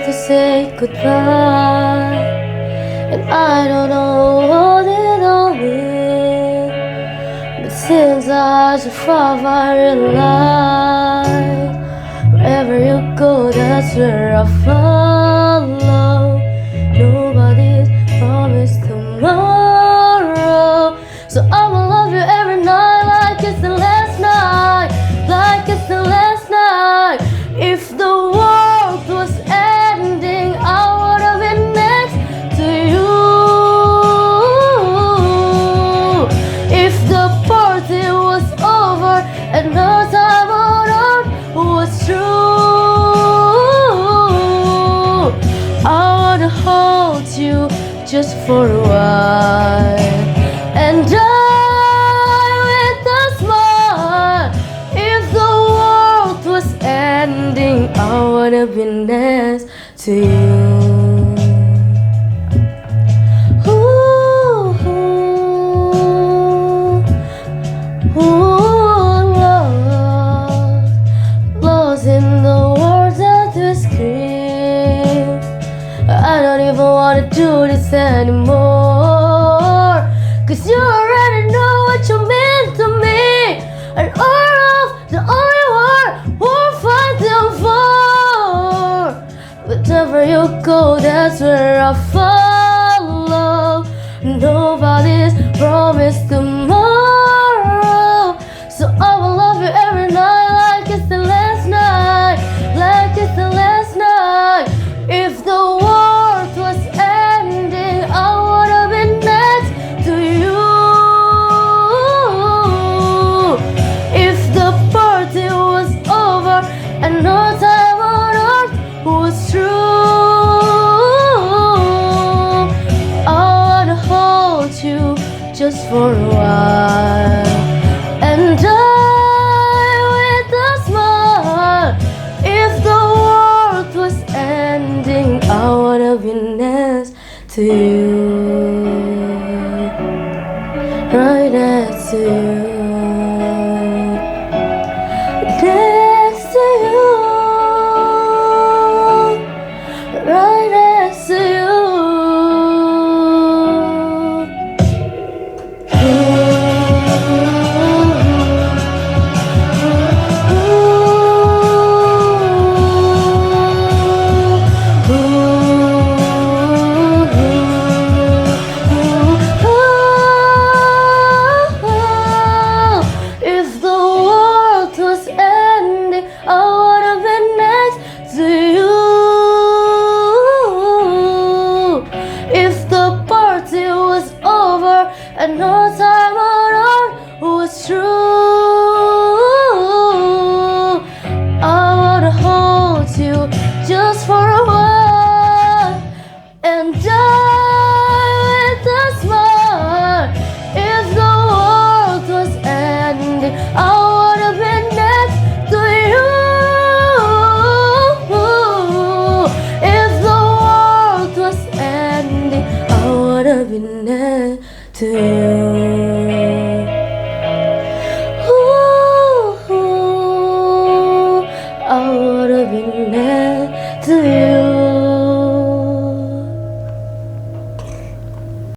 to say goodbye, and I don't know what it all means. But since I so far I realize, wherever you go, that's where I follow. Nobody's promised tomorrow, so I will love you every night like it's the last night, like it's the last night. If the world was ending, I would have been next to you. If the party was over and no time on earth was true, I wanna hold you just for a while and die with a smile. If the world was ending, I wanna be next to you. Lost in the words that we scream. I don't even wanna do this anymore, 'cause you already know what you mean to me, and all of the only word we're fighting for. Wherever you go, that's where I follow. Nobody's promised tomorrow, so I will love you every night like it's the last night, like it's the last night. If the world was ending, I would have been next to you. If the party was over and no time on earth was true, I wanna hold you just for a while and die with a smile. If the world was ending, I wanna be next to you, right next to you, next to you, right next to you. If the world was ending, I would have been next to you. If the party was over and no time on earth was true, I wanna hold you just for a while and die with a smile. If the world was ending, I would have been next to you. If the world was ending, I would have been next to you. I would have been next to you.